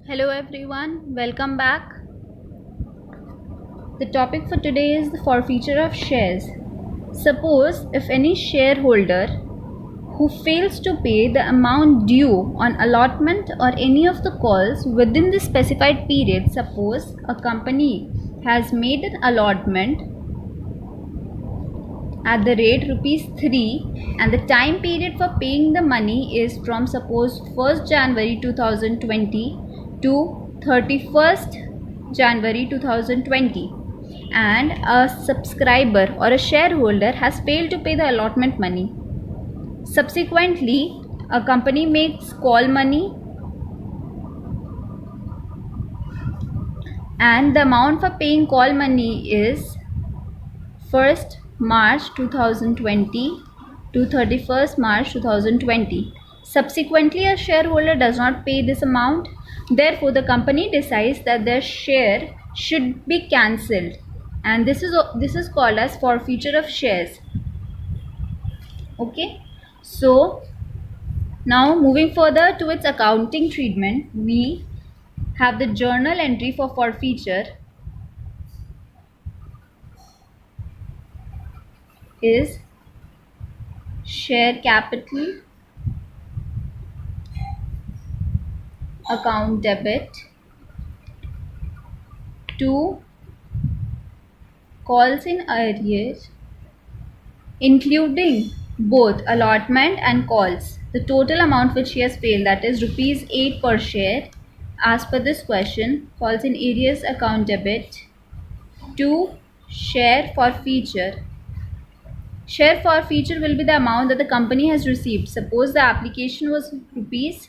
Hello everyone, welcome back. The topic for today is the forfeiture of shares. Suppose if any shareholder who fails to pay the amount due on allotment or any of the calls within the specified period, suppose a company has made an allotment at the rate rupees 3 and the time period for paying the money is from suppose 1st January 2020 to 31st January 2020, and a subscriber or a shareholder has failed to pay the allotment money. Subsequently, a company makes call money and the amount for paying call money is 1st March 2020 to 31st March 2020. Subsequently, a shareholder does not pay this amount. Therefore, the company decides that their share should be cancelled, and this is called as forfeiture of shares. Okay, so now moving further to its accounting treatment, we have the journal entry for forfeiture is share capital account debit to calls in arrears including both allotment and calls. The total amount which he has failed, that is rupees 8 per share, as per this question, calls in arrears account debit to share forfeiture. Share forfeiture will be the amount that the company has received. Suppose the application was rupees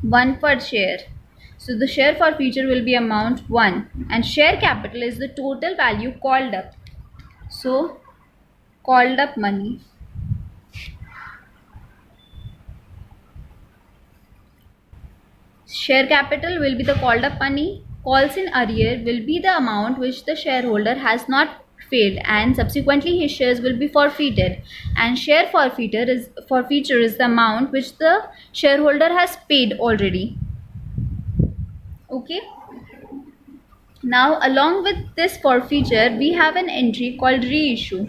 1 per share. So the share forfeiture will be amount 1, and share capital is the total value called up. So called up money. Share capital will be the called up money. Calls in arrear will be the amount which the shareholder has not paid, and subsequently his shares will be forfeited. And share forfeiture is the amount which the shareholder has paid already. Okay. Now, along with this forfeiture, we have an entry called reissue.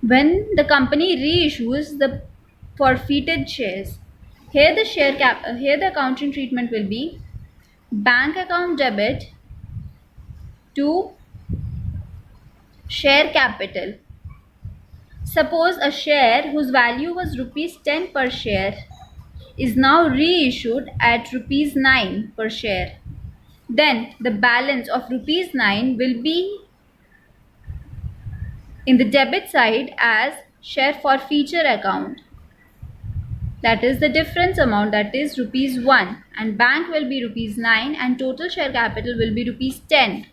When the company reissues the forfeited shares, here the accounting treatment will be bank account debit to share capital. Suppose a share whose value was rupees 10 per share is now reissued at rupees 9 per share. Then the balance of rupees 9 will be in the debit side as share forfeiture account. That is the difference amount, that is rupees 1, and bank will be rupees 9 and total share capital will be rupees 10.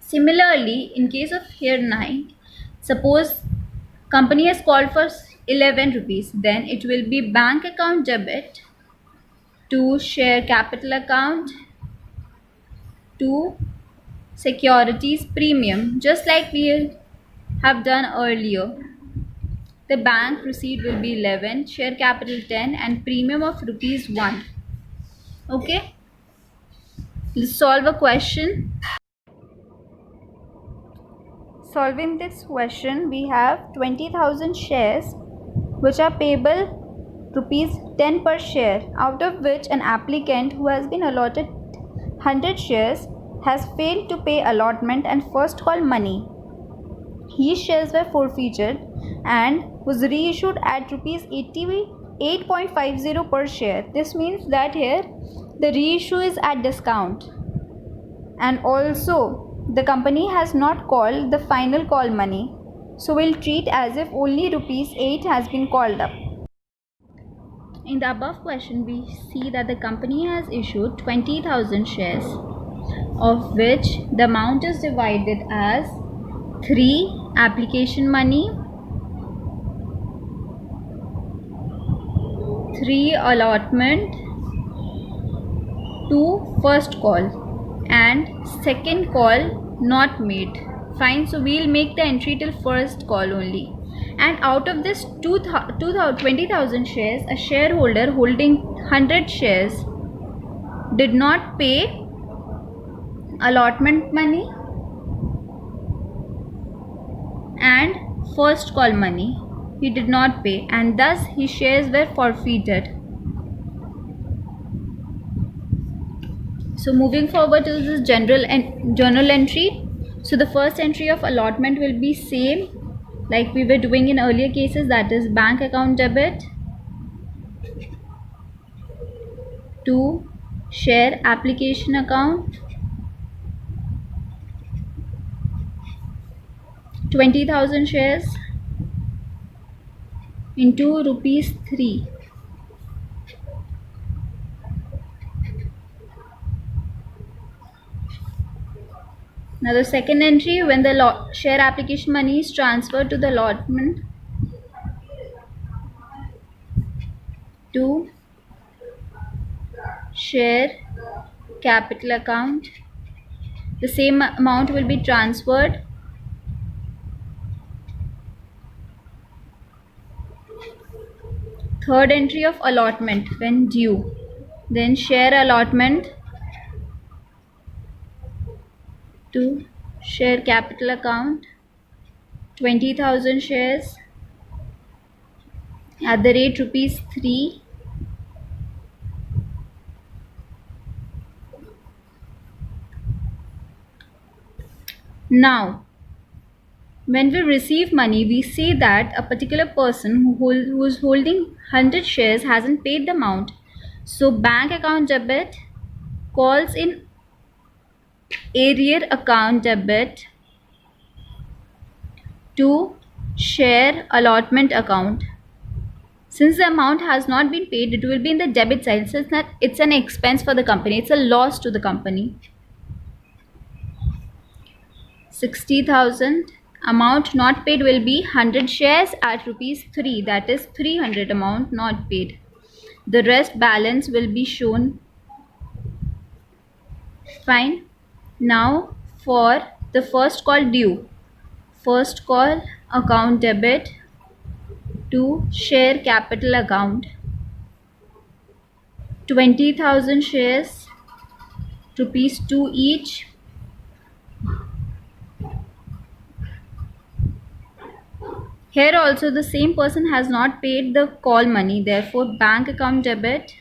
Similarly, in case of here 9, suppose company has called for 11 rupees, then it will be bank account debit to share capital account to securities premium, just like we have done earlier. The bank receipt will be 11, share capital 10, and premium of rupees 1. Okay, let's solve a question. Solving this question, we have 20,000 shares which are payable rupees 10 per share, out of which an applicant who has been allotted 100 shares has failed to pay allotment and first call money. His shares were forfeited and was reissued at rupees 88.50 per share. This means that here the reissue is at discount, and also the company has not called the final call money, so we'll treat as if only rupees 8 has been called up. In the above question, we see that the company has issued 20,000 shares, of which the amount is divided as 3 application money, 3 allotment, 2 first call, and second call not made. Fine, so we'll make the entry till first call only. And out of this 20,000 shares, a shareholder holding 100 shares did not pay allotment money and first call money. He did not pay, and thus his shares were forfeited. So moving forward to this journal entry. So the first entry of allotment will be same like we were doing in earlier cases, that is bank account debit to share application account, 20,000 shares into rupees 3. Now the second entry, when the share application money is transferred to the allotment to share capital account, the same amount will be transferred third entry of allotment when due, then share allotment to share capital account, 20,000 shares at the rate rupees 3. Now when we receive money, we see that a particular person who is holding 100 shares hasn't paid the amount. So bank account debit calls in arrear account debit to share allotment account. Since the amount has not been paid, it will be in the debit side, since that it's an expense for the company, it's a loss to the company. 60,000 amount not paid will be 100 shares at rupees 3, that is 300 amount not paid. The rest balance will be shown. Fine. Now for the first call due, first call account debit to share capital account, 20,000 shares, rupees 2 each. Here also the same person has not paid the call money, therefore bank account debit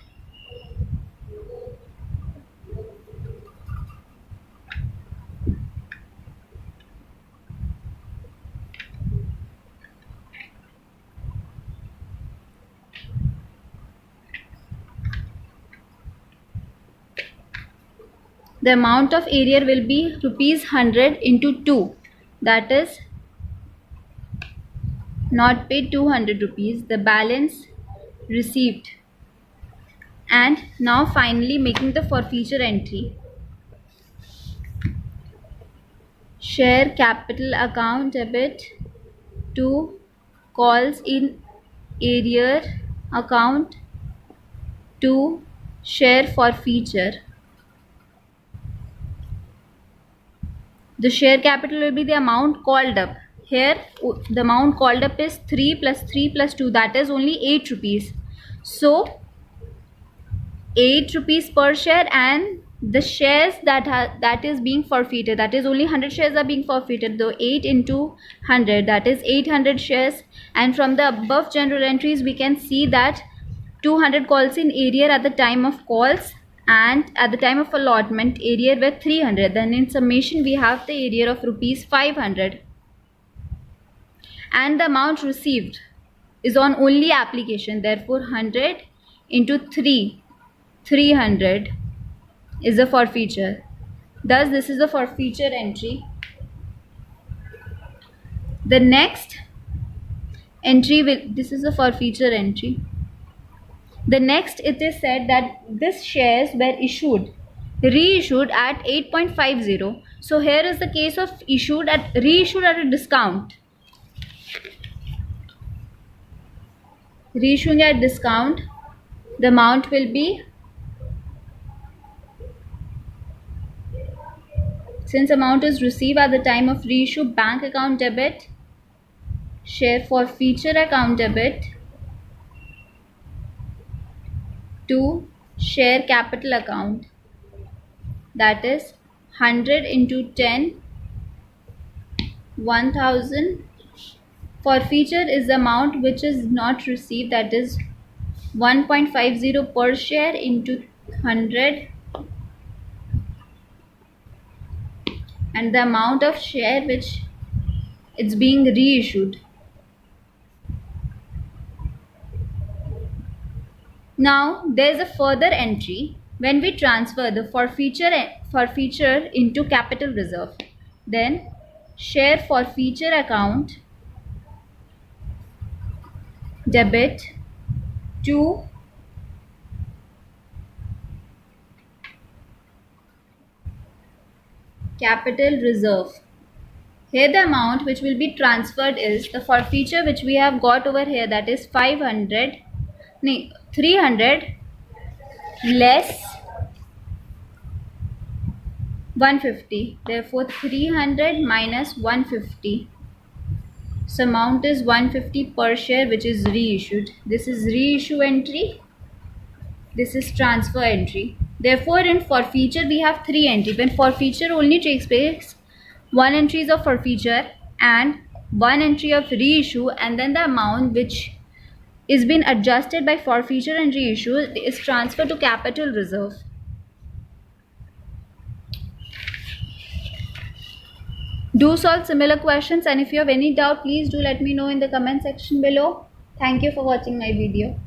the amount of arrear will be rupees 100 into 2, that is not paid 200 rupees, the balance received. And now finally making the forfeiture entry, share capital account debit to calls in arrear account to share forfeiture. The share capital will be the amount called up. Here the amount called up is 3 plus 3 plus 2, that is only 8 rupees. So 8 rupees per share, and the shares that is being forfeited, that is only 100 shares are being forfeited, though 8 into 100, that is 800 shares. And from the above general entries we can see that 200 calls in arrear at the time of calls, and at the time of allotment arrear were 300. Then in summation we have the arrear of rupees 500, and the amount received is on only application, therefore 100 into 3, 300 is the forfeiture. Thus this is the forfeiture entry. The next entry this is the forfeiture entry. The next, it is said that these shares were reissued at 8.50. So here is the case of reissued at a discount. Reissuing at discount, the amount will be, since amount is received at the time of reissue, bank account debit share forfeiture account debit to share capital account, that is 100 into 10, 1000. Forfeiture is the amount which is not received, that is 1.50 per share into 100, and the amount of share which it's being reissued. Now there's a further entry when we transfer the forfeiture into capital reserve. Then share forfeiture account debit to capital reserve. Here the amount which will be transferred is the forfeiture which we have got over here, that is 300 less 150. Therefore 300 minus 150. So amount is 150 per share which is reissued. This is reissue entry. This is transfer entry. Therefore in forfeiture we have three entries. When forfeiture only takes place, one entry is of forfeiture and one entry of reissue, and then the amount which is been adjusted by forfeiture and reissue is transferred to capital reserve. Do solve similar questions, and if you have any doubt, please do let me know in the comment section below. Thank you for watching my video.